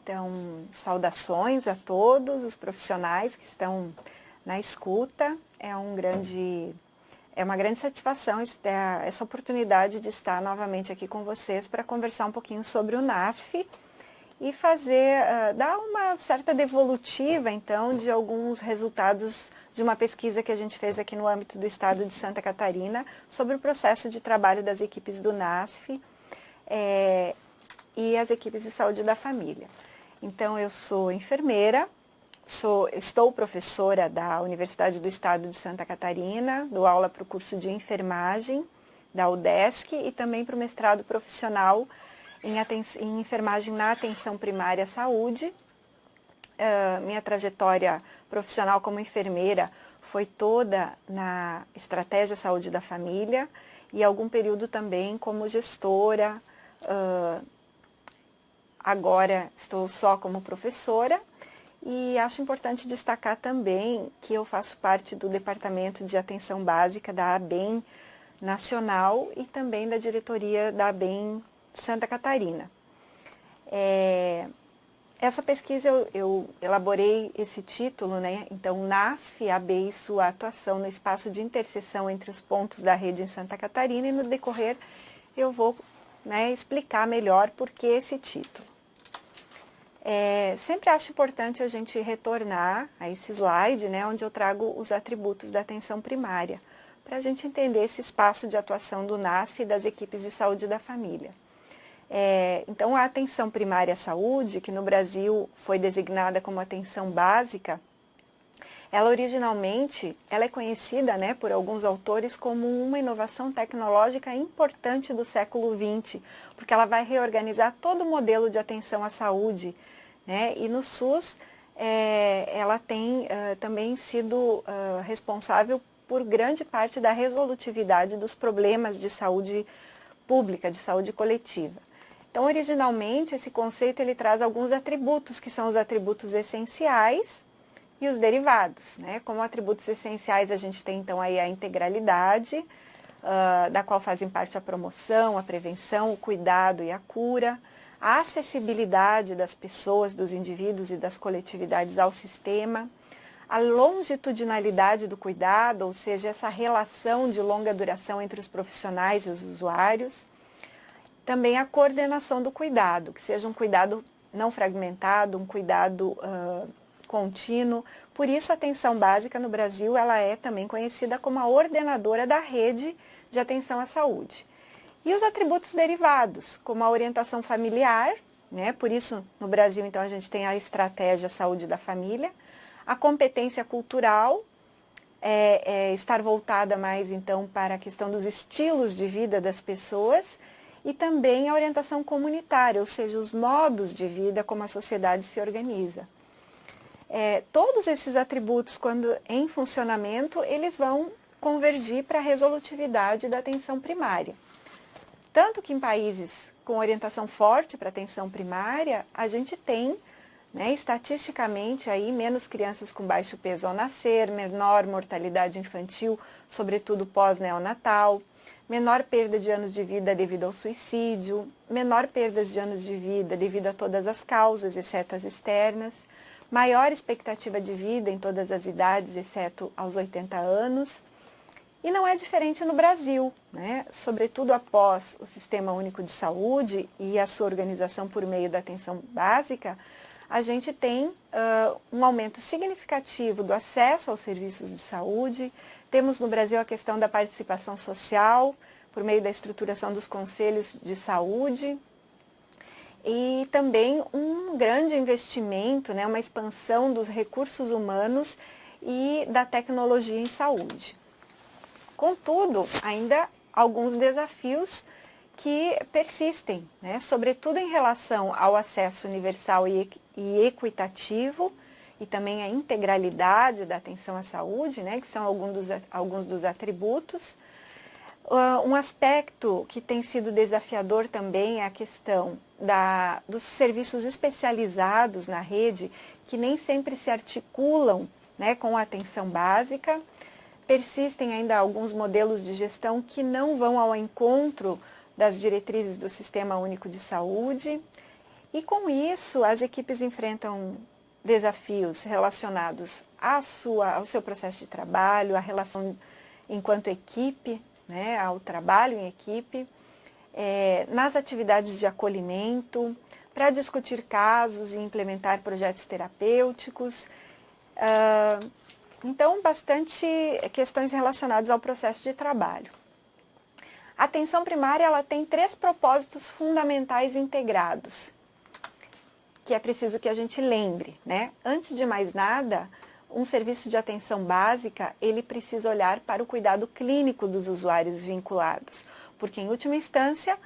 Então, saudações a todos os profissionais que estão na escuta. É uma grande satisfação ter essa oportunidade de estar novamente aqui com vocês para conversar um pouquinho sobre o NASF e dar uma certa devolutiva, então, de alguns resultados de uma pesquisa que a gente fez aqui no âmbito do estado de Santa Catarina sobre o processo de trabalho das equipes do NASF e as equipes de saúde da família. Então, eu sou enfermeira, estou professora da Universidade do Estado de Santa Catarina, dou aula para o curso de enfermagem da UDESC e também para o mestrado profissional em enfermagem na atenção primária à saúde. Minha trajetória profissional como enfermeira foi toda na estratégia saúde da família e algum período também como gestora. Agora estou só como professora e acho importante destacar também que eu faço parte do Departamento de Atenção Básica da ABEM Nacional e também da diretoria da ABEM Santa Catarina. Essa pesquisa eu elaborei esse título, né? Então, NASF, ABEM e sua atuação no espaço de interseção entre os pontos da rede em Santa Catarina, e no decorrer eu vou explicar melhor por que esse título. Sempre acho importante a gente retornar a esse slide, né, onde eu trago os atributos da atenção primária, para a gente entender esse espaço de atuação do NASF e das equipes de saúde da família. Então, a atenção primária à saúde, que no Brasil foi designada como atenção básica, ela originalmente é conhecida, né, por alguns autores como uma inovação tecnológica importante do século XX, porque ela vai reorganizar todo o modelo de atenção à saúde, né, e no SUS ela tem também sido responsável por grande parte da resolutividade dos problemas de saúde pública, de saúde coletiva. Então, originalmente, esse conceito ele traz alguns atributos, que são os atributos essenciais e os derivados, né? Como atributos essenciais, a gente tem, então, aí a integralidade, da qual fazem parte a promoção, a prevenção, o cuidado e a cura, a acessibilidade das pessoas, dos indivíduos e das coletividades ao sistema, a longitudinalidade do cuidado, ou seja, essa relação de longa duração entre os profissionais e os usuários, também a coordenação do cuidado, que seja um cuidado não fragmentado, um cuidado contínuo. Por isso, a atenção básica no Brasil ela é também conhecida como a ordenadora da rede de atenção à saúde. E os atributos derivados, como a orientação familiar, né? Por isso, no Brasil, então, a gente tem a estratégia saúde da família, a competência cultural, estar voltada mais, então, para a questão dos estilos de vida das pessoas, e também a orientação comunitária, ou seja, os modos de vida como a sociedade se organiza. Todos esses atributos, quando em funcionamento, eles vão convergir para a resolutividade da atenção primária. Tanto que em países com orientação forte para a atenção primária, a gente tem, né, estatisticamente, aí, menos crianças com baixo peso ao nascer, menor mortalidade infantil, sobretudo pós-neonatal, menor perda de anos de vida devido ao suicídio, menor perda de anos de vida devido a todas as causas, exceto as externas, maior expectativa de vida em todas as idades, exceto aos 80 anos. E não é diferente no Brasil, né? Sobretudo após o Sistema Único de Saúde e a sua organização por meio da atenção básica, a gente tem um aumento significativo do acesso aos serviços de saúde. Temos no Brasil a questão da participação social, por meio da estruturação dos conselhos de saúde, e também um grande investimento, né, uma expansão dos recursos humanos e da tecnologia em saúde. Contudo, ainda alguns desafios que persistem, né, sobretudo em relação ao acesso universal e equitativo, e também a integralidade da atenção à saúde, né, que são alguns dos atributos. Um aspecto que tem sido desafiador também é a questão dos serviços especializados na rede, que nem sempre se articulam, né, com a atenção básica. Persistem ainda alguns modelos de gestão que não vão ao encontro das diretrizes do Sistema Único de Saúde. E com isso, as equipes enfrentam desafios relacionados ao seu processo de trabalho, à relação enquanto equipe, né, ao trabalho em equipe, nas atividades de acolhimento, para discutir casos e implementar projetos terapêuticos. Então, bastante questões relacionadas ao processo de trabalho. A atenção primária ela tem 3 propósitos fundamentais integrados, que é preciso que a gente lembre, né? Antes de mais nada, um serviço de atenção básica, ele precisa olhar para o cuidado clínico dos usuários vinculados, porque em última instância,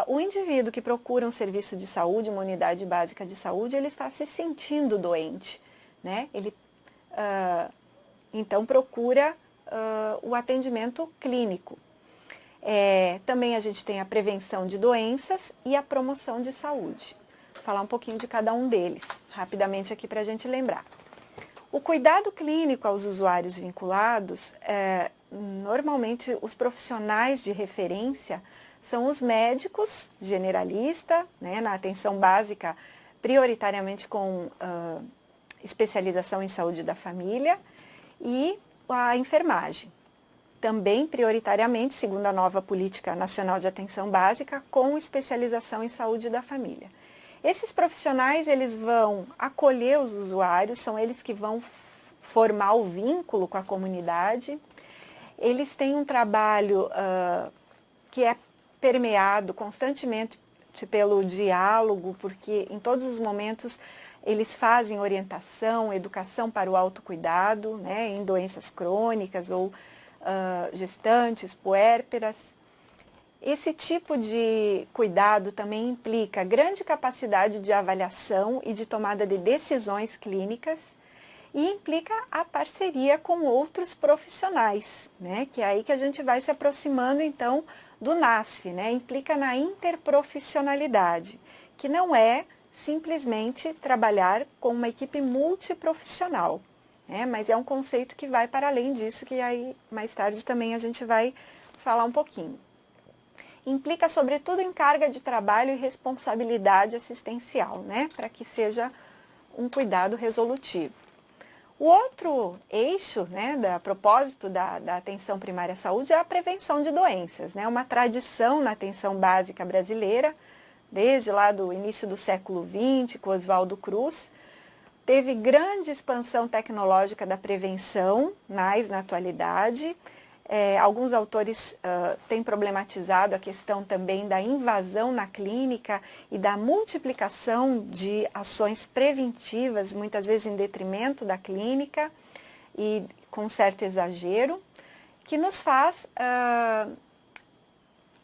o indivíduo que procura um serviço de saúde, uma unidade básica de saúde, ele está se sentindo doente, né? Ele, então, procura o atendimento clínico. Também a gente tem a prevenção de doenças e a promoção de saúde. Vou falar um pouquinho de cada um deles, rapidamente aqui para a gente lembrar. O cuidado clínico aos usuários vinculados, normalmente os profissionais de referência são os médicos generalistas, né, na atenção básica, prioritariamente com especialização em saúde da família, e a enfermagem. Também prioritariamente, segundo a nova Política Nacional de Atenção Básica, com especialização em saúde da família. Esses profissionais, eles vão acolher os usuários, são eles que vão formar o vínculo com a comunidade. Eles têm um trabalho que é permeado constantemente pelo diálogo, porque em todos os momentos eles fazem orientação, educação para o autocuidado, né, em doenças crônicas ou gestantes, puérperas. Esse tipo de cuidado também implica grande capacidade de avaliação e de tomada de decisões clínicas e implica a parceria com outros profissionais, né? Que é aí que a gente vai se aproximando então do NASF, né? Implica na interprofissionalidade, que não é simplesmente trabalhar com uma equipe multiprofissional, né? Mas é um conceito que vai para além disso, que aí mais tarde também a gente vai falar um pouquinho. Implica, sobretudo, em carga de trabalho e responsabilidade assistencial, né? Para que seja um cuidado resolutivo. O outro eixo, né, propósito da atenção primária à saúde é a prevenção de doenças, né? Uma tradição na atenção básica brasileira, desde lá do início do século XX, com Oswaldo Cruz. Teve grande expansão tecnológica da prevenção, mais na atualidade. Alguns autores têm problematizado a questão também da invasão na clínica e da multiplicação de ações preventivas, muitas vezes em detrimento da clínica e com certo exagero, que nos faz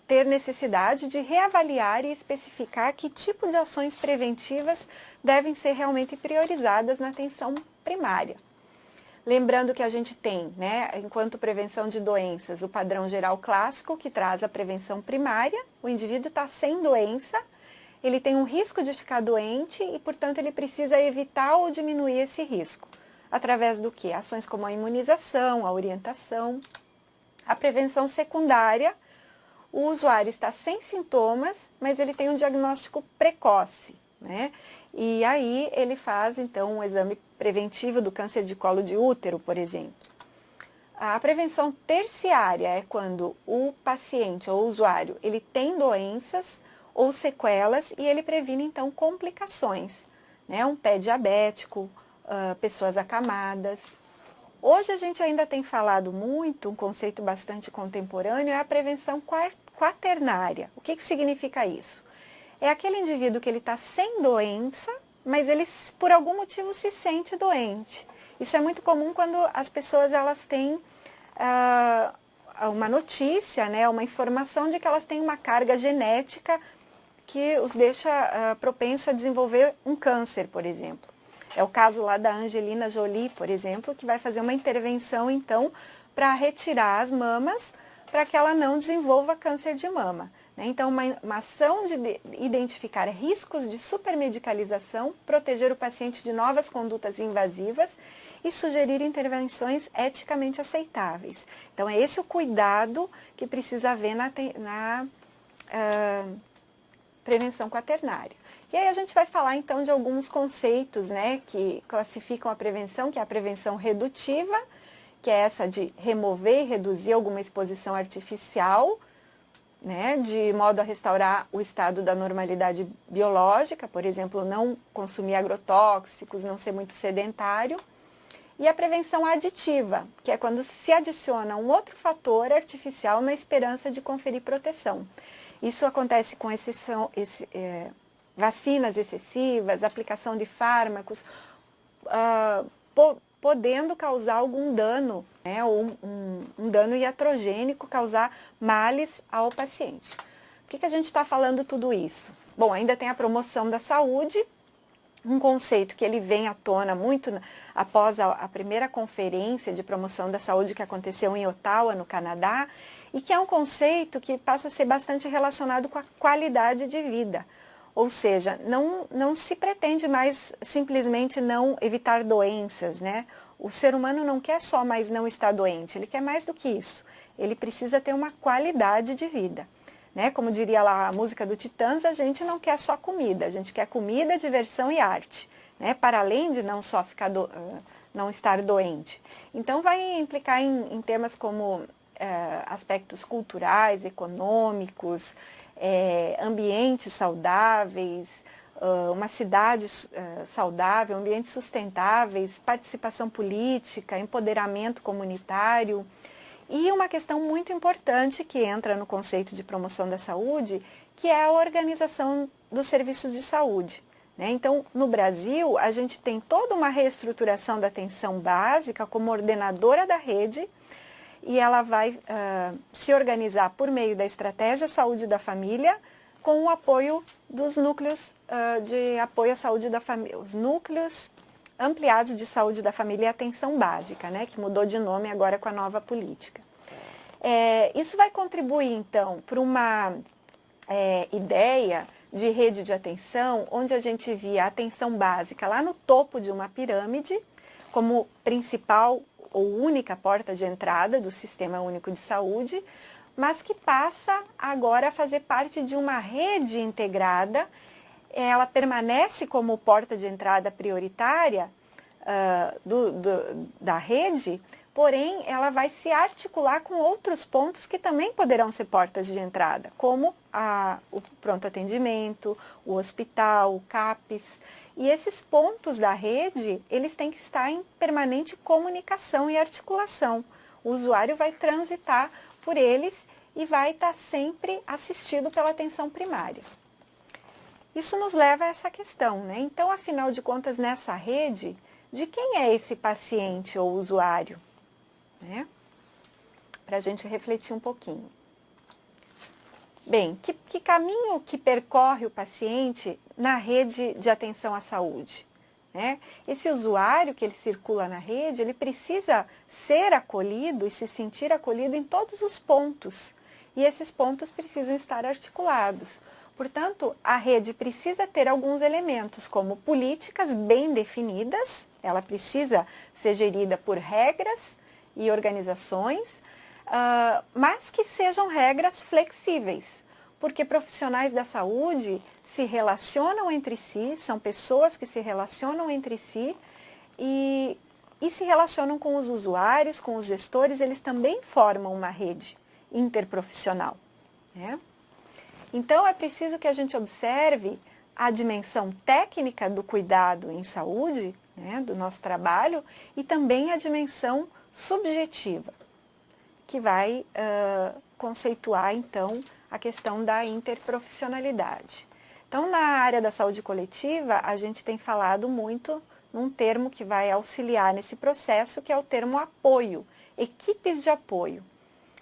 ter necessidade de reavaliar e especificar que tipo de ações preventivas devem ser realmente priorizadas na atenção primária. Lembrando que a gente tem, né, enquanto prevenção de doenças, o padrão geral clássico, que traz a prevenção primária. O indivíduo está sem doença, ele tem um risco de ficar doente e, portanto, ele precisa evitar ou diminuir esse risco. Através do quê? Ações como a imunização, a orientação. A prevenção secundária, o usuário está sem sintomas, mas ele tem um diagnóstico precoce, né? E aí ele faz, então, um exame preventivo do câncer de colo de útero, por exemplo. A prevenção terciária é quando o paciente ou o usuário, ele tem doenças ou sequelas e ele previne, então, complicações, né? Um pé diabético, pessoas acamadas. Hoje a gente ainda tem falado muito, um conceito bastante contemporâneo, é a prevenção quaternária. O que significa isso? É aquele indivíduo que ele está sem doença, mas ele por algum motivo se sente doente. Isso é muito comum quando as pessoas elas têm uma notícia, né, uma informação de que elas têm uma carga genética que os deixa propenso a desenvolver um câncer, por exemplo. É o caso lá da Angelina Jolie, por exemplo, que vai fazer uma intervenção, então, para retirar as mamas, para que ela não desenvolva câncer de mama. Então, uma ação de identificar riscos de supermedicalização, proteger o paciente de novas condutas invasivas e sugerir intervenções eticamente aceitáveis. Então, é esse o cuidado que precisa haver na prevenção quaternária. E aí a gente vai falar então de alguns conceitos, né, que classificam a prevenção, que é a prevenção redutiva, que é essa de remover e reduzir alguma exposição artificial, né, de modo a restaurar o estado da normalidade biológica, por exemplo, não consumir agrotóxicos, não ser muito sedentário. E a prevenção aditiva, que é quando se adiciona um outro fator artificial na esperança de conferir proteção. Isso acontece com vacinas excessivas, aplicação de fármacos, podendo causar algum dano, né, ou um dano iatrogênico, causar males ao paciente. Por que a gente está falando tudo isso? Bom, ainda tem a promoção da saúde, um conceito que ele vem à tona muito após a primeira conferência de promoção da saúde que aconteceu em Ottawa, no Canadá, e que é um conceito que passa a ser bastante relacionado com a qualidade de vida. Ou seja, não se pretende mais simplesmente não evitar doenças, né? O ser humano não quer só mais não estar doente, ele quer mais do que isso. Ele precisa ter uma qualidade de vida. Né? Como diria lá a música do Titãs, a gente não quer só comida, a gente quer comida, diversão e arte, né? Para além de não só não estar doente. Então vai implicar em temas como aspectos culturais, econômicos, ambientes saudáveis, uma cidade saudável, ambientes sustentáveis, participação política, empoderamento comunitário. E uma questão muito importante que entra no conceito de promoção da saúde, que é a organização dos serviços de saúde. Né? Então, no Brasil, a gente tem toda uma reestruturação da atenção básica como ordenadora da rede, e ela vai se organizar por meio da estratégia saúde da família, com o apoio dos núcleos de apoio à saúde da família, os núcleos ampliados de saúde da família e atenção básica, né, que mudou de nome agora com a nova política. Isso vai contribuir, então, para uma ideia de rede de atenção, onde a gente via a atenção básica lá no topo de uma pirâmide, como principal ou única porta de entrada do Sistema Único de Saúde, mas que passa agora a fazer parte de uma rede integrada. Ela permanece como porta de entrada prioritária da rede, porém ela vai se articular com outros pontos que também poderão ser portas de entrada, como o pronto atendimento, o hospital, o CAPS. E esses pontos da rede, eles têm que estar em permanente comunicação e articulação. O usuário vai transitar por eles e vai estar sempre assistido pela atenção primária. Isso nos leva a essa questão, né? Então, afinal de contas, nessa rede, de quem é esse paciente ou usuário? Né? Para a gente refletir um pouquinho. Bem, que caminho que percorre o paciente na rede de atenção à saúde? Né? Esse usuário que ele circula na rede, ele precisa ser acolhido e se sentir acolhido em todos os pontos. E esses pontos precisam estar articulados. Portanto, a rede precisa ter alguns elementos, como políticas bem definidas, ela precisa ser gerida por regras e organizações, mas que sejam regras flexíveis, porque profissionais da saúde se relacionam entre si, são pessoas que se relacionam entre si e se relacionam com os usuários, com os gestores, eles também formam uma rede interprofissional. Né? Então, é preciso que a gente observe a dimensão técnica do cuidado em saúde, né, do nosso trabalho, e também a dimensão subjetiva, que vai conceituar, então, a questão da interprofissionalidade. Então, na área da saúde coletiva, a gente tem falado muito num termo que vai auxiliar nesse processo, que é o termo apoio, equipes de apoio.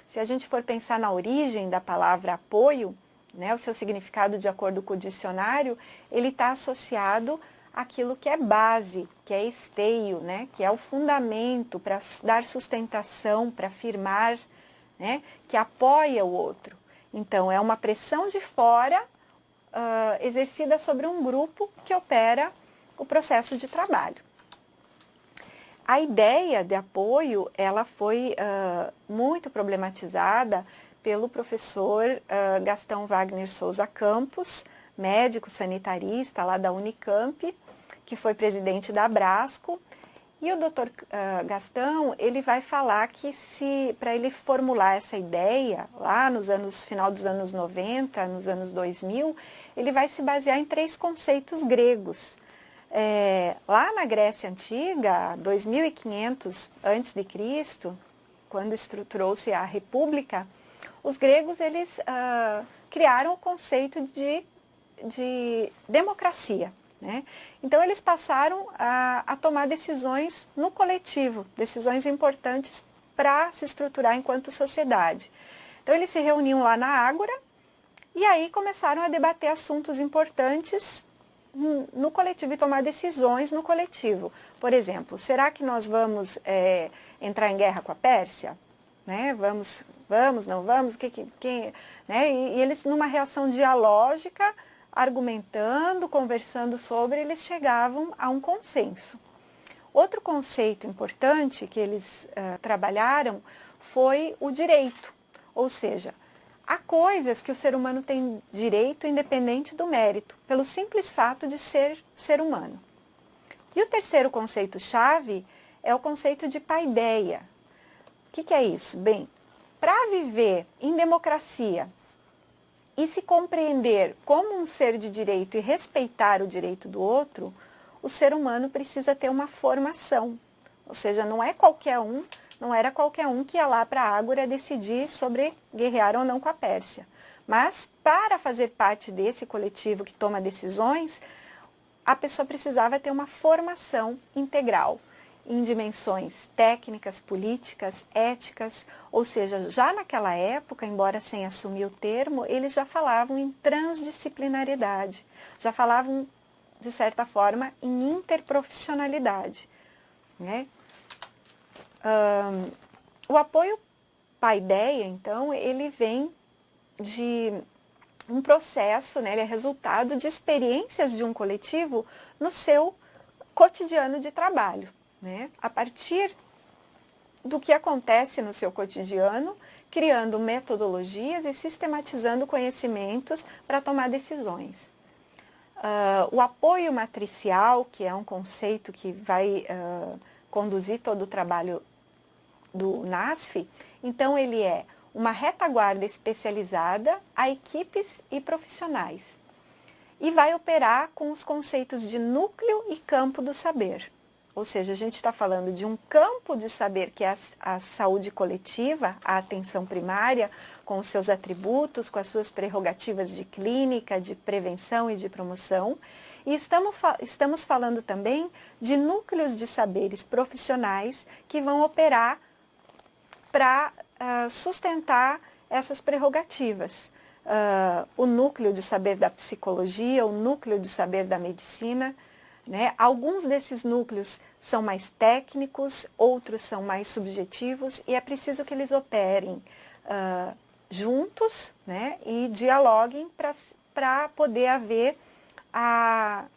Se a gente for pensar na origem da palavra apoio, né, o seu significado de acordo com o dicionário, ele está associado àquilo que é base, que é esteio, né, que é o fundamento para dar sustentação, para afirmar, né, que apoia o outro. Então, é uma pressão de fora exercida sobre um grupo que opera o processo de trabalho. A ideia de apoio, ela foi muito problematizada pelo professor Gastão Wagner Souza Campos, médico sanitarista lá da Unicamp, que foi presidente da Abrasco. E o Dr. Gastão, ele vai falar que para ele formular essa ideia, lá final dos anos 90, nos anos 2000, ele vai se basear em 3 conceitos gregos. Lá na Grécia Antiga, 2500 a.C., quando estruturou-se a República, os gregos eles criaram o conceito de democracia. Né? Então, eles passaram a tomar decisões no coletivo, decisões importantes para se estruturar enquanto sociedade. Então, eles se reuniam lá na Ágora e aí começaram a debater assuntos importantes no coletivo e tomar decisões no coletivo. Por exemplo, será que nós vamos entrar em guerra com a Pérsia? Né? Vamos, não vamos? Né? E eles, numa reação dialógica, argumentando, conversando sobre, eles chegavam a um consenso. Outro conceito importante que eles trabalharam foi o direito, ou seja, há coisas que o ser humano tem direito independente do mérito, pelo simples fato de ser ser humano. E o terceiro conceito-chave é o conceito de paideia. O que é isso? Bem, para viver em democracia e se compreender como um ser de direito e respeitar o direito do outro, o ser humano precisa ter uma formação. Ou seja, não era qualquer um que ia lá para a Ágora decidir sobre guerrear ou não com a Pérsia. Mas, para fazer parte desse coletivo que toma decisões, a pessoa precisava ter uma formação integral em dimensões técnicas, políticas, éticas, ou seja, já naquela época, embora sem assumir o termo, eles já falavam em transdisciplinaridade, já falavam, de certa forma, em interprofissionalidade. Né? O apoio paideia, então, ele vem de um processo, né, ele é resultado de experiências de um coletivo no seu cotidiano de trabalho. Né? A partir do que acontece no seu cotidiano, criando metodologias e sistematizando conhecimentos para tomar decisões. O apoio matricial, que é um conceito que vai conduzir todo o trabalho do NASF, então ele é uma retaguarda especializada a equipes e profissionais e vai operar com os conceitos de núcleo e campo do saber. Ou seja, a gente está falando de um campo de saber que é a saúde coletiva, a atenção primária, com os seus atributos, com as suas prerrogativas de clínica, de prevenção e de promoção. E estamos falando também de núcleos de saberes profissionais que vão operar para sustentar essas prerrogativas. O núcleo de saber da psicologia, o núcleo de saber da medicina. Né? Alguns desses núcleos são mais técnicos, outros são mais subjetivos e é preciso que eles operem juntos, né? E dialoguem para poder haver a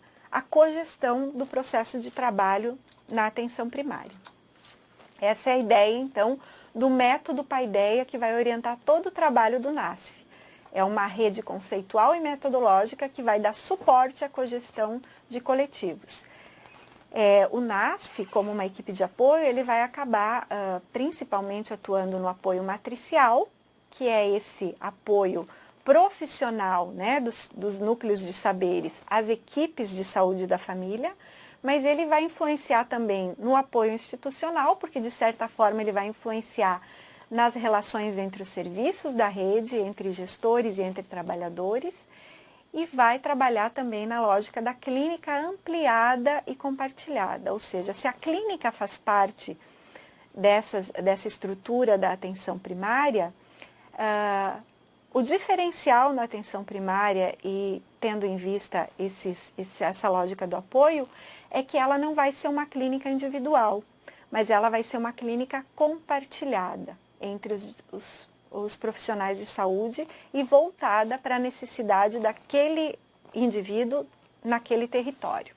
cogestão do processo de trabalho na atenção primária. Essa é a ideia, então, do método paideia que vai orientar todo o trabalho do NASF. É uma rede conceitual e metodológica que vai dar suporte à cogestão de coletivos. O NASF, como uma equipe de apoio, ele vai acabar principalmente atuando no apoio matricial, que é esse apoio profissional, né, dos núcleos de saberes às equipes de saúde da família, mas ele vai influenciar também no apoio institucional, porque de certa forma ele vai influenciar nas relações entre os serviços da rede, entre gestores e entre trabalhadores, e vai trabalhar também na lógica da clínica ampliada e compartilhada, ou seja, se a clínica faz parte dessa estrutura da atenção primária, o diferencial na atenção primária e tendo em vista essa lógica do apoio, é que ela não vai ser uma clínica individual, mas ela vai ser uma clínica compartilhada entre os profissionais de saúde e voltada para a necessidade daquele indivíduo naquele território.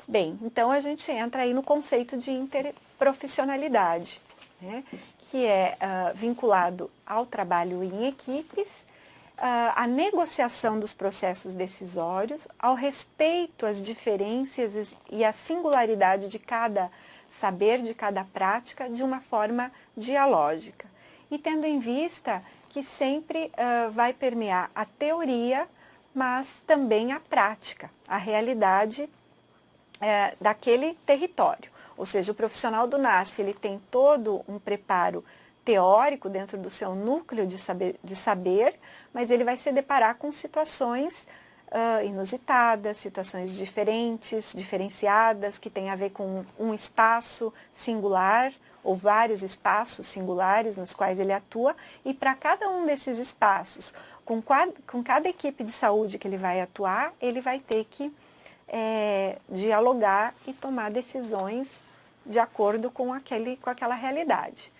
Bem, então a gente entra aí no conceito de interprofissionalidade, né, que é vinculado ao trabalho em equipes a negociação dos processos decisórios, ao respeito às diferenças e à singularidade de cada saber, de cada prática, de uma forma dialógica. E tendo em vista que sempre vai permear a teoria, mas também a prática, a realidade daquele território. Ou seja, o profissional do NASF ele tem todo um preparo teórico dentro do seu núcleo de saber, mas ele vai se deparar com situações inusitadas, situações diferentes, diferenciadas, que tem a ver com um espaço singular ou vários espaços singulares nos quais ele atua, e para cada um desses espaços, com cada equipe de saúde que ele vai atuar, ele vai ter que dialogar e tomar decisões de acordo com aquela realidade.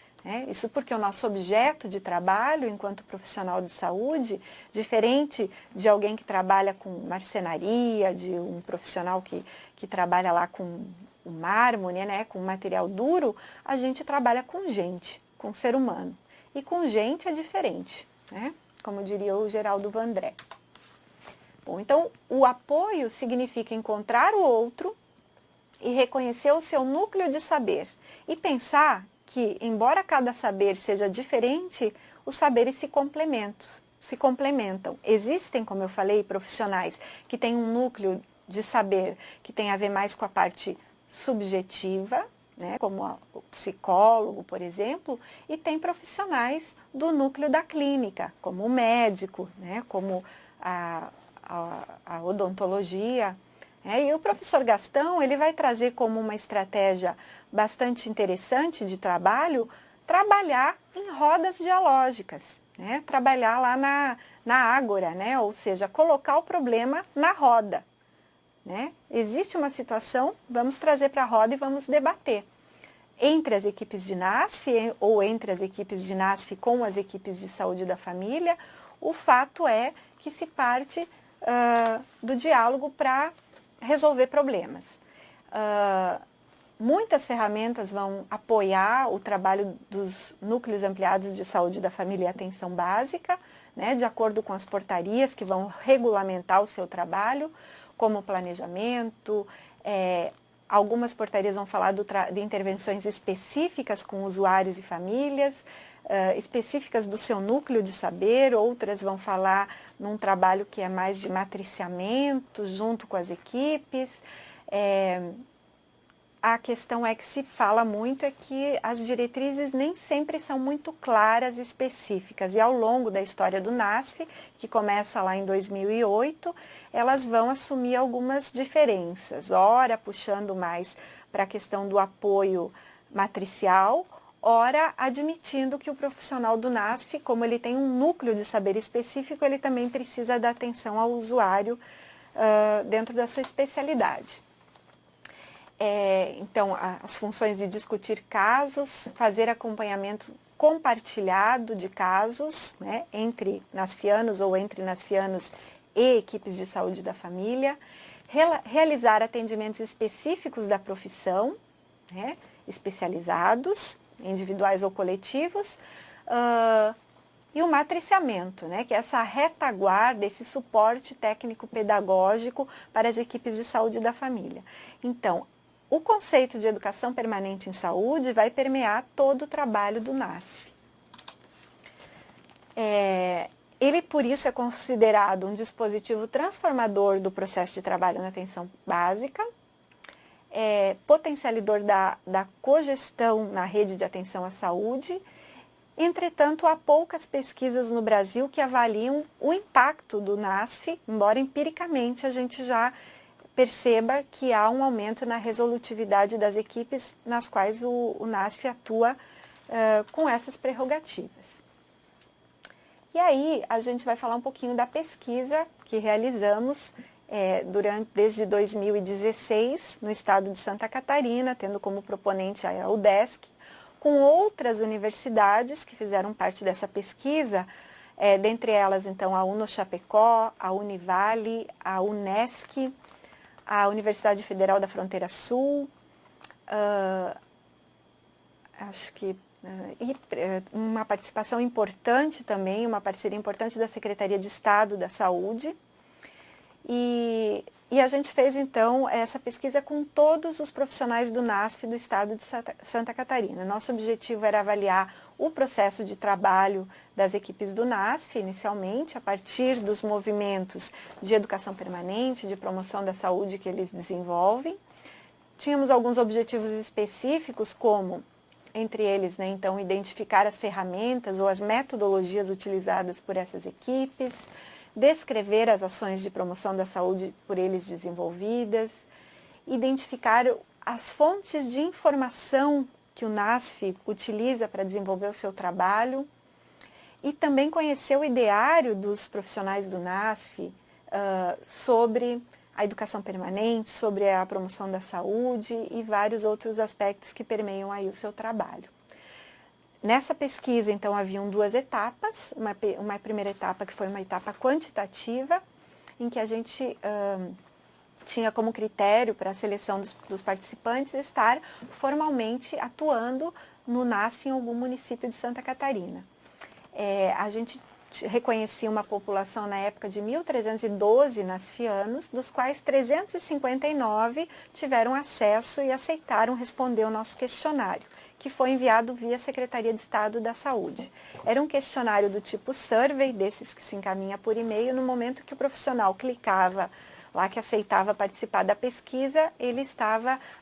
Isso porque o nosso objeto de trabalho enquanto profissional de saúde, diferente de alguém que trabalha com marcenaria, de um profissional que trabalha lá com o mármore, com material duro, a gente trabalha com gente, com ser humano. E com gente é diferente, como diria o Geraldo Vandré. Bom, então, o apoio significa encontrar o outro e reconhecer o seu núcleo de saber e pensar que, embora cada saber seja diferente, os saberes se complementam. Existem, como eu falei, profissionais que têm um núcleo de saber que tem a ver mais com a parte subjetiva, como o psicólogo, por exemplo, e tem profissionais do núcleo da clínica, como o médico, como a odontologia. E o professor Gastão, ele vai trazer como uma estratégia bastante interessante de trabalho, trabalhar em rodas dialógicas, trabalhar lá na ágora, ou seja, colocar o problema na roda. Existe uma situação, vamos trazer para a roda e vamos debater. Entre as equipes de NASF ou entre as equipes de NASF com as equipes de saúde da família, o fato é que se parte do diálogo para resolver problemas. Muitas ferramentas vão apoiar o trabalho dos núcleos ampliados de saúde da família e atenção básica, de acordo com as portarias que vão regulamentar o seu trabalho, como planejamento. Algumas portarias vão falar de intervenções específicas com usuários e famílias, específicas do seu núcleo de saber, outras vão falar num trabalho que é mais de matriciamento junto com as equipes. A questão é que se fala muito é que as diretrizes nem sempre são muito claras e específicas, e ao longo da história do NASF, que começa lá em 2008, elas vão assumir algumas diferenças, ora puxando mais para a questão do apoio matricial, ora admitindo que o profissional do NASF, como ele tem um núcleo de saber específico, ele também precisa dar atenção ao usuário dentro da sua especialidade. Então, as funções de discutir casos, fazer acompanhamento compartilhado de casos, entre NASFianos ou entre NASFianos e equipes de saúde da família, realizar atendimentos específicos da profissão, especializados, individuais ou coletivos, e o matriciamento, que é essa retaguarda, esse suporte técnico-pedagógico para as equipes de saúde da família. Então, o conceito de educação permanente em saúde vai permear todo o trabalho do NASF. Ele, por isso, é considerado um dispositivo transformador do processo de trabalho na atenção básica, potencializador da cogestão na rede de atenção à saúde. Entretanto, há poucas pesquisas no Brasil que avaliam o impacto do NASF, embora empiricamente a gente já perceba que há um aumento na resolutividade das equipes nas quais o NASF atua com essas prerrogativas. E aí a gente vai falar um pouquinho da pesquisa que realizamos desde 2016 no estado de Santa Catarina, tendo como proponente a UDESC, com outras universidades que fizeram parte dessa pesquisa, dentre elas então a UNO-Chapecó, a Univale, a Unesc, a Universidade Federal da Fronteira Sul, acho que uma participação importante também, uma parceria importante da Secretaria de Estado da Saúde. E a gente fez, então, essa pesquisa com todos os profissionais do NASF do estado de Santa Catarina. Nosso objetivo era avaliar o processo de trabalho das equipes do NASF, inicialmente, a partir dos movimentos de educação permanente, de promoção da saúde que eles desenvolvem. Tínhamos alguns objetivos específicos, como, entre eles, né, então, identificar as ferramentas ou as metodologias utilizadas por essas equipes, descrever as ações de promoção da saúde por eles desenvolvidas, identificar as fontes de informação que o NASF utiliza para desenvolver o seu trabalho e também conhecer o ideário dos profissionais do NASF sobre a educação permanente, sobre a promoção da saúde e vários outros aspectos que permeiam aí o seu trabalho. Nessa pesquisa, então, haviam duas etapas, uma primeira etapa que foi uma etapa quantitativa, em que a gente tinha como critério para a seleção dos participantes estar formalmente atuando no NASF em algum município de Santa Catarina. A gente reconhecia uma população na época de 1.312 nasfianos, dos quais 359 tiveram acesso e aceitaram responder o nosso questionário, que foi enviado via Secretaria de Estado da Saúde. Era um questionário do tipo survey, desses que se encaminha por e-mail. No momento que o profissional clicava lá que aceitava participar da pesquisa, ele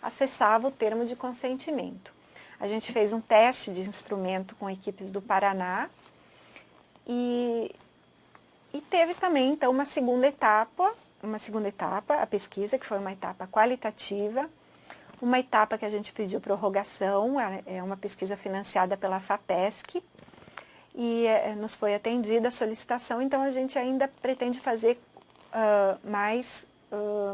acessava o termo de consentimento. A gente fez um teste de instrumento com equipes do Paraná e teve também, então, uma segunda etapa, a pesquisa, que foi uma etapa qualitativa. Uma etapa que a gente pediu prorrogação, é uma pesquisa financiada pela FAPESC, e nos foi atendida a solicitação, então a gente ainda pretende fazer mais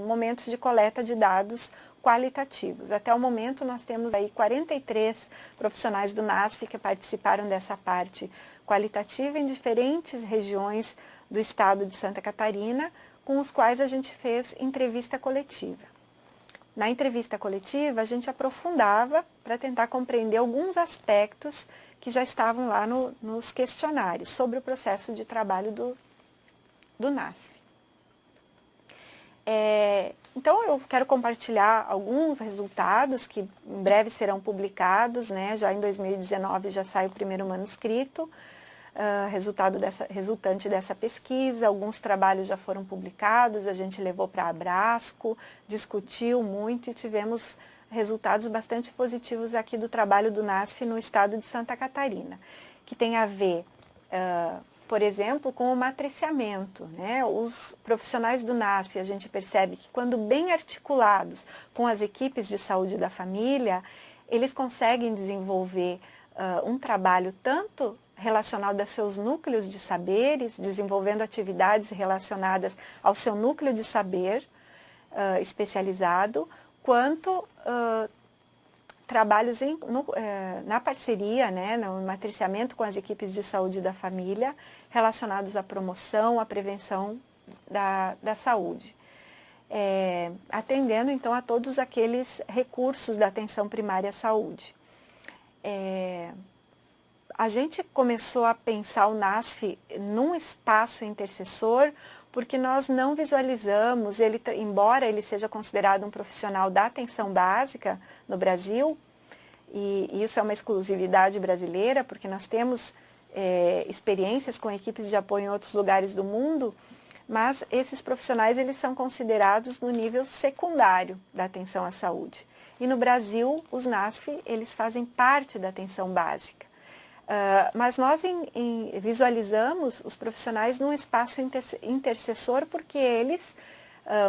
momentos de coleta de dados qualitativos. Até o momento nós temos aí 43 profissionais do NASF que participaram dessa parte qualitativa em diferentes regiões do estado de Santa Catarina, com os quais a gente fez entrevista coletiva. Na entrevista coletiva, a gente aprofundava para tentar compreender alguns aspectos que já estavam lá nos questionários sobre o processo de trabalho do NASF. Então, eu quero compartilhar alguns resultados que em breve serão publicados, né? Já em 2019 já sai o primeiro manuscrito, resultante dessa pesquisa. Alguns trabalhos já foram publicados, a gente levou para a Abrasco, discutiu muito e tivemos resultados bastante positivos aqui do trabalho do NASF no estado de Santa Catarina, que tem a ver, por exemplo, com o matriciamento, né? Os profissionais do NASF, a gente percebe que quando bem articulados com as equipes de saúde da família, eles conseguem desenvolver um trabalho tanto relacionado aos seus núcleos de saberes, desenvolvendo atividades relacionadas ao seu núcleo de saber especializado, quanto trabalhos na parceria, né, no matriciamento com as equipes de saúde da família, relacionados à promoção, à prevenção da saúde. Atendendo, então, a todos aqueles recursos da atenção primária à saúde. A gente começou a pensar o NASF num espaço intercessor, porque nós não visualizamos, embora ele seja considerado um profissional da atenção básica no Brasil, e isso é uma exclusividade brasileira, porque nós temos experiências com equipes de apoio em outros lugares do mundo, mas esses profissionais eles são considerados no nível secundário da atenção à saúde. E no Brasil, os NASF eles fazem parte da atenção básica. Mas nós visualizamos os profissionais num espaço intercessor, porque eles,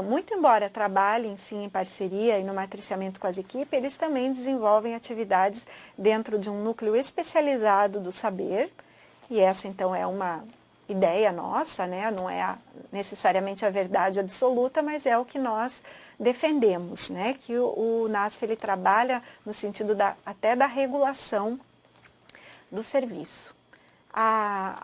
muito embora trabalhem sim em parceria e no matriciamento com as equipes, eles também desenvolvem atividades dentro de um núcleo especializado do saber, e essa então é uma ideia nossa, né? Não é necessariamente a verdade absoluta, mas é o que nós defendemos, né? Que o NASF ele trabalha no sentido até da regulação do serviço. Há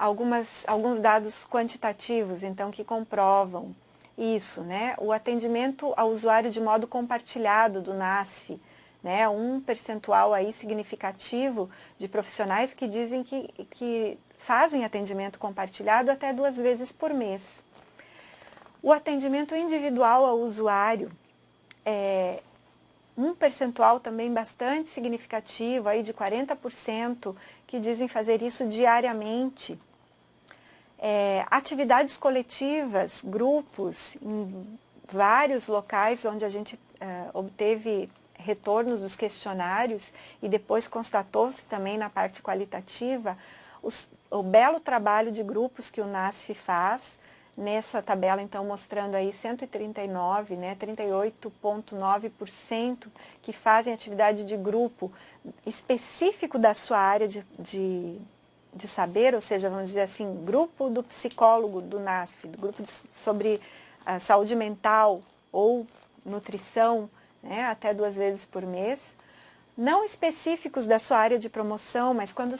alguns dados quantitativos, então, que comprovam isso, né? O atendimento ao usuário de modo compartilhado do NASF, né, um percentual aí significativo de profissionais que dizem que fazem atendimento compartilhado até 2 vezes por mês. O atendimento individual ao usuário é um percentual também bastante significativo, aí de 40%, que dizem fazer isso diariamente. Atividades coletivas, grupos, em vários locais onde a gente obteve retornos dos questionários e depois constatou-se também na parte qualitativa o belo trabalho de grupos que o NASF faz. Nessa tabela, então, mostrando aí 139, né, 38,9% que fazem atividade de grupo específico da sua área de saber, ou seja, vamos dizer assim, grupo do psicólogo do NASF, do grupo sobre saúde mental ou nutrição, né, até 2 vezes por mês. Não específicos da sua área de promoção, mas quando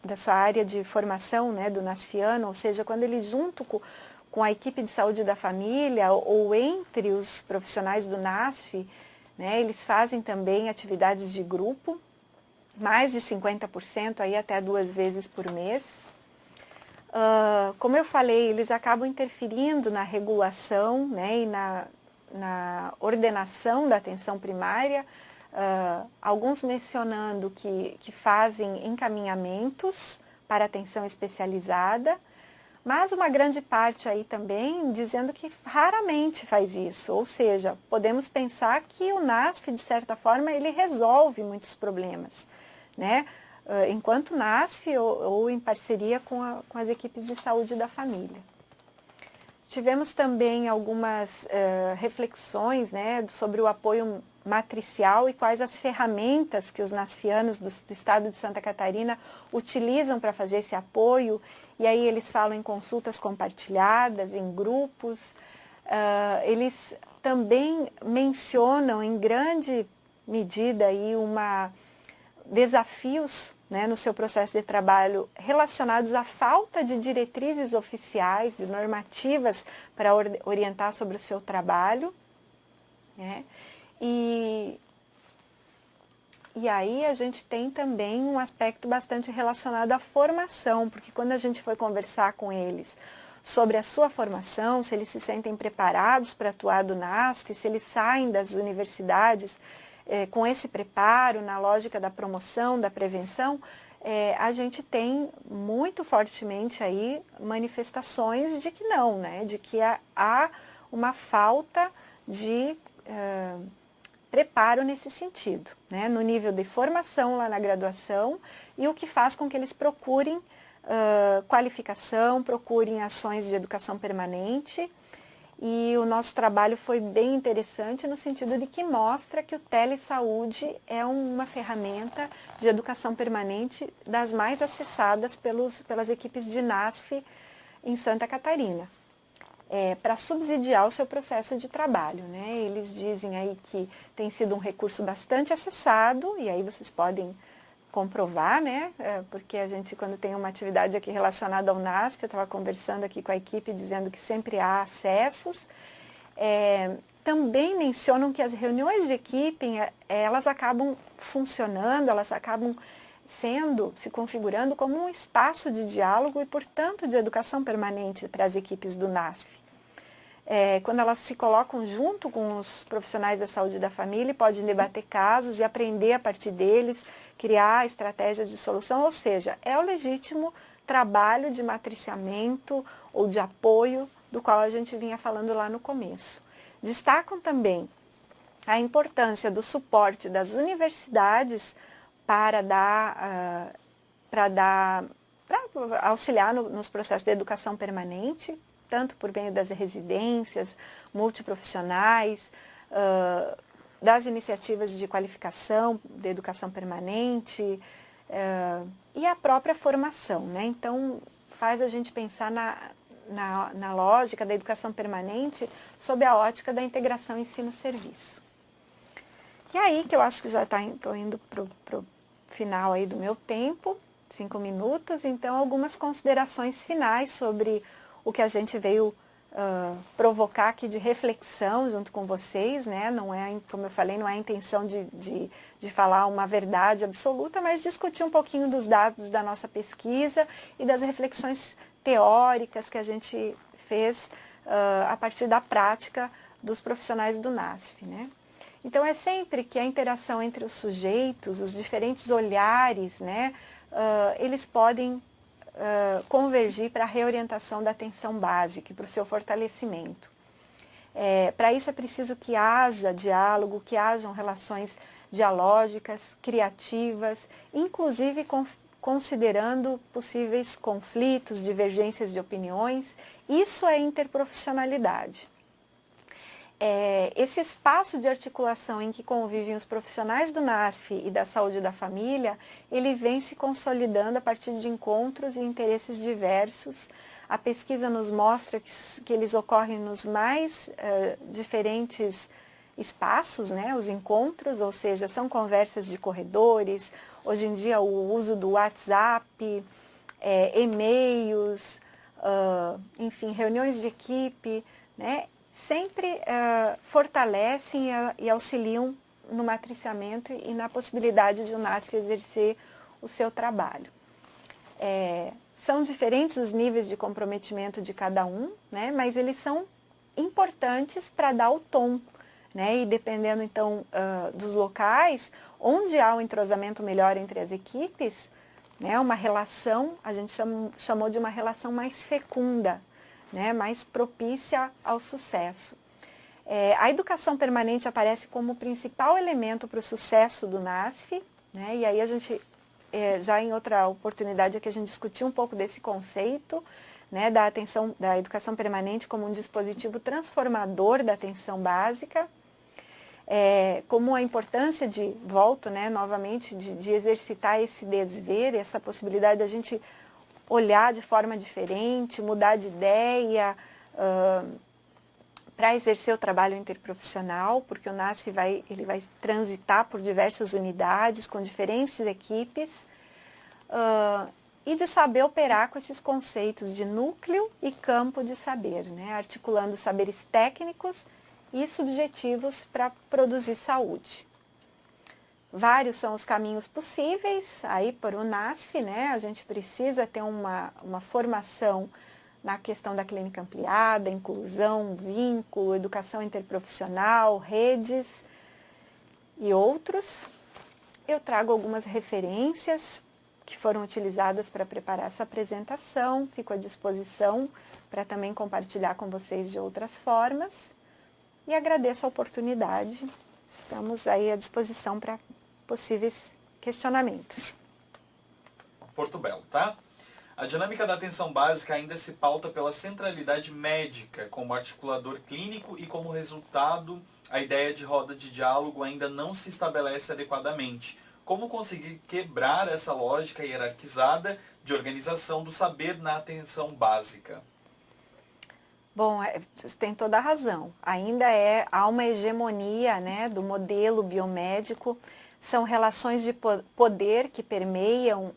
da sua área de formação, né, do NASFiano, ou seja, quando ele junto com a equipe de saúde da família ou entre os profissionais do NASF, né, eles fazem também atividades de grupo, mais de 50%, aí até 2 vezes por mês. Como eu falei, eles acabam interferindo na regulação, né, e na ordenação da atenção primária, alguns mencionando que fazem encaminhamentos para atenção especializada, mas uma grande parte aí também dizendo que raramente faz isso, ou seja, podemos pensar que o NASF, de certa forma, ele resolve muitos problemas, né? Enquanto NASF ou em parceria com as equipes de saúde da família. Tivemos também algumas reflexões, né, sobre o apoio matricial e quais as ferramentas que os NASFianos do estado de Santa Catarina utilizam para fazer esse apoio. E aí eles falam em consultas compartilhadas, em grupos. Eles também mencionam em grande medida aí desafios, né, no seu processo de trabalho relacionados à falta de diretrizes oficiais, de normativas para orientar sobre o seu trabalho, né? E aí a gente tem também um aspecto bastante relacionado à formação, porque quando a gente foi conversar com eles sobre a sua formação, se eles se sentem preparados para atuar do NASF, se eles saem das universidades com esse preparo na lógica da promoção, da prevenção, a gente tem muito fortemente aí manifestações de que não, né? De que há uma falta de preparo nesse sentido, né? No nível de formação lá na graduação, e o que faz com que eles procurem qualificação, procurem ações de educação permanente. E o nosso trabalho foi bem interessante no sentido de que mostra que o telesaúde é uma ferramenta de educação permanente das mais acessadas pelas equipes de NASF em Santa Catarina, para subsidiar o seu processo de trabalho, né? Eles dizem aí que tem sido um recurso bastante acessado, e aí vocês podem comprovar, né? Porque a gente, quando tem uma atividade aqui relacionada ao NASF, eu estava conversando aqui com a equipe dizendo que sempre há acessos. Também mencionam que as reuniões de equipe, elas acabam funcionando, elas acabam se configurando como um espaço de diálogo e, portanto, de educação permanente para as equipes do NASF. Quando elas se colocam junto com os profissionais da saúde da família, podem debater casos e aprender a partir deles, criar estratégias de solução, ou seja, é o legítimo trabalho de matriciamento ou de apoio do qual a gente vinha falando lá no começo. Destacam também a importância do suporte das universidades para auxiliar nos processos de educação permanente, tanto por meio das residências multiprofissionais, das iniciativas de qualificação, de educação permanente e a própria formação, né? Então, faz a gente pensar na lógica da educação permanente sob a ótica da integração ensino-serviço. E aí, que eu acho que já estou indo para o final aí do meu tempo, 5 minutos, então algumas considerações finais sobre o que a gente veio provocar aqui de reflexão junto com vocês, né? Não é, como eu falei, não é a intenção de falar uma verdade absoluta, mas discutir um pouquinho dos dados da nossa pesquisa e das reflexões teóricas que a gente fez a partir da prática dos profissionais do NASF, né? Então é sempre que a interação entre os sujeitos, os diferentes olhares, né, eles podem convergir para a reorientação da atenção básica e para o seu fortalecimento. Para isso é preciso que haja diálogo, que hajam relações dialógicas, criativas, inclusive considerando possíveis conflitos, divergências de opiniões. Isso é interprofissionalidade. Esse espaço de articulação em que convivem os profissionais do NASF e da saúde da família, ele vem se consolidando a partir de encontros e interesses diversos. A pesquisa nos mostra que eles ocorrem nos mais diferentes espaços, né? Os encontros, ou seja, são conversas de corredores, hoje em dia o uso do WhatsApp, e-mails, enfim, reuniões de equipe, né? Sempre fortalecem e auxiliam no matriciamento e na possibilidade de o NASF exercer o seu trabalho. São diferentes os níveis de comprometimento de cada um, né, mas eles são importantes para dar o tom, né, e dependendo então dos locais, onde há um entrosamento melhor entre as equipes, né, uma relação, a gente chamou de uma relação mais fecunda, né, mais propícia ao sucesso. A educação permanente aparece como o principal elemento para o sucesso do NASF, né, e aí a gente, já em outra oportunidade aqui a gente discutiu um pouco desse conceito, né, da educação permanente como um dispositivo transformador da atenção básica, como a importância volto, né, novamente, de exercitar esse desver, essa possibilidade da gente olhar de forma diferente, mudar de ideia, para exercer o trabalho interprofissional, porque o NASF vai transitar por diversas unidades, com diferentes equipes, e de saber operar com esses conceitos de núcleo e campo de saber, né, articulando saberes técnicos e subjetivos para produzir saúde. Vários são os caminhos possíveis aí para o NASF, né? A gente precisa ter uma formação na questão da clínica ampliada, inclusão, vínculo, educação interprofissional, redes e outros. Eu trago algumas referências que foram utilizadas para preparar essa apresentação, fico à disposição para também compartilhar com vocês de outras formas e agradeço a oportunidade. Estamos aí à disposição para possíveis questionamentos. Porto Belo, tá? A dinâmica da atenção básica ainda se pauta pela centralidade médica como articulador clínico e como resultado, a ideia de roda de diálogo ainda não se estabelece adequadamente. Como conseguir quebrar essa lógica hierarquizada de organização do saber na atenção básica? Bom, você tem toda a razão. Ainda há uma hegemonia, né, do modelo biomédico. São relações de poder que permeiam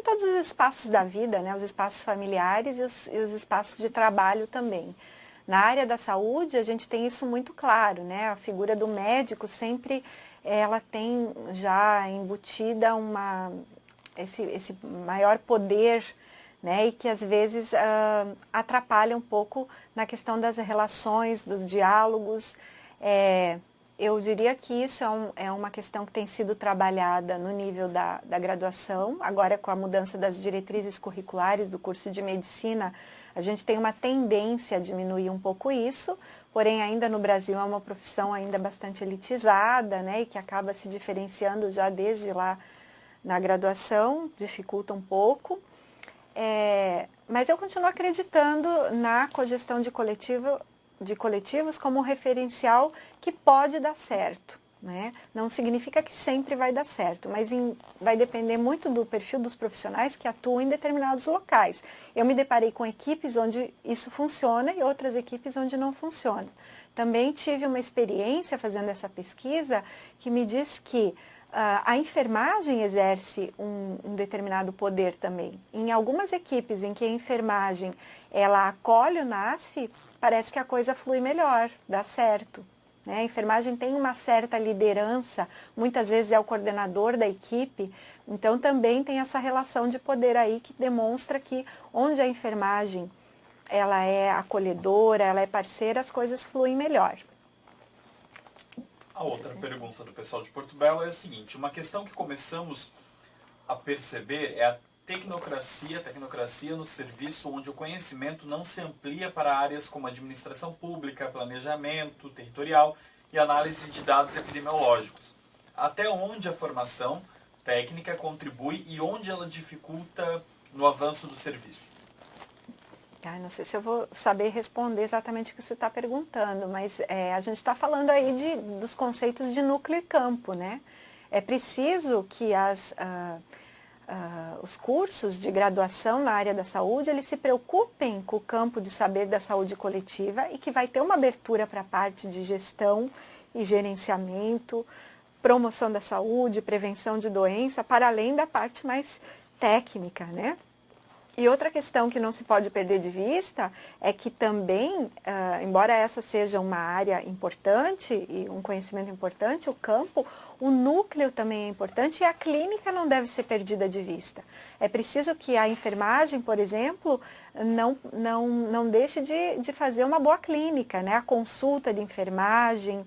todos os espaços da vida, né, os espaços familiares e os espaços de trabalho também. Na área da saúde, a gente tem isso muito claro, né? A figura do médico sempre ela tem já embutida esse maior poder, né, e que às vezes atrapalha um pouco na questão das relações, dos diálogos. Eu diria que isso é uma questão que tem sido trabalhada no nível da graduação. Agora, com a mudança das diretrizes curriculares do curso de medicina, a gente tem uma tendência a diminuir um pouco isso, porém ainda no Brasil é uma profissão ainda bastante elitizada, né, e que acaba se diferenciando já desde lá na graduação, dificulta um pouco. Mas eu continuo acreditando na cogestão de coletivos como um referencial que pode dar certo, né? Não significa que sempre vai dar certo, mas vai depender muito do perfil dos profissionais que atuam em determinados locais. Eu me deparei com equipes onde isso funciona e outras equipes onde não funciona. Também tive uma experiência fazendo essa pesquisa que me diz que a enfermagem exerce um determinado poder também. Em algumas equipes em que a enfermagem ela acolhe o NASF, parece que a coisa flui melhor, dá certo. Né? A enfermagem tem uma certa liderança, muitas vezes é o coordenador da equipe, então também tem essa relação de poder aí que demonstra que onde a enfermagem ela é acolhedora, ela é parceira, as coisas fluem melhor. A outra pergunta do pessoal de Porto Belo é a seguinte: uma questão que começamos a perceber é a tecnocracia no serviço, onde o conhecimento não se amplia para áreas como administração pública, planejamento territorial e análise de dados epidemiológicos. Até onde a formação técnica contribui e onde ela dificulta no avanço do serviço? Não sei se eu vou saber responder exatamente o que você está perguntando, mas a gente está falando aí dos conceitos de núcleo e campo, né? É preciso que os cursos de graduação na área da saúde, eles se preocupem com o campo de saber da saúde coletiva e que vai ter uma abertura para a parte de gestão e gerenciamento, promoção da saúde, prevenção de doença, para além da parte mais técnica, né? E outra questão que não se pode perder de vista é que também, embora essa seja uma área importante e um conhecimento importante, o campo, o núcleo também é importante e a clínica não deve ser perdida de vista. É preciso que a enfermagem, por exemplo, não deixe de fazer uma boa clínica, né? A consulta de enfermagem,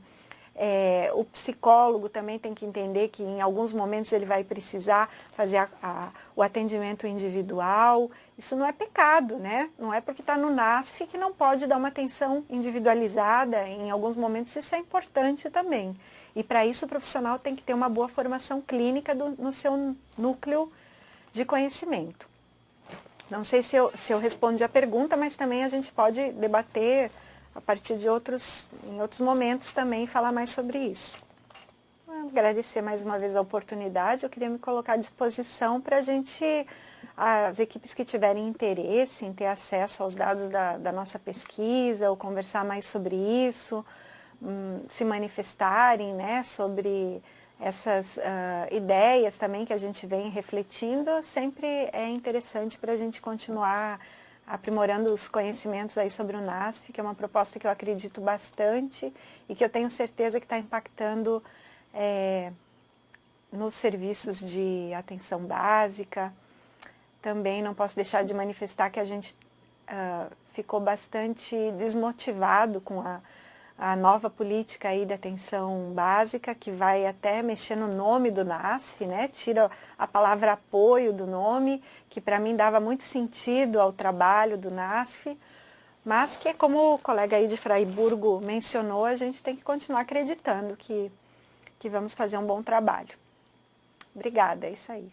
o psicólogo também tem que entender que em alguns momentos ele vai precisar fazer o atendimento individual. Isso não é pecado, né? Não é porque está no NASF que não pode dar uma atenção individualizada. Em alguns momentos isso é importante também. E para isso o profissional tem que ter uma boa formação clínica no seu núcleo de conhecimento. Não sei se eu respondi a pergunta, mas também a gente pode debater a partir de em outros momentos também, falar mais sobre isso. Agradecer mais uma vez a oportunidade, eu queria me colocar à disposição para as equipes que tiverem interesse em ter acesso aos dados da nossa pesquisa, ou conversar mais sobre isso, se manifestarem, né, sobre essas ideias também que a gente vem refletindo, sempre é interessante para a gente continuar aprimorando os conhecimentos aí sobre o NASF, que é uma proposta que eu acredito bastante e que eu tenho certeza que está impactando nos serviços de atenção básica. Também não posso deixar de manifestar que a gente ficou bastante desmotivado com a nova política aí de atenção básica, que vai até mexer no nome do NASF, né? Tira a palavra apoio do nome, que para mim dava muito sentido ao trabalho do NASF, mas que, como o colega aí de Fraiburgo mencionou, a gente tem que continuar acreditando que vamos fazer um bom trabalho. Obrigada, é isso aí.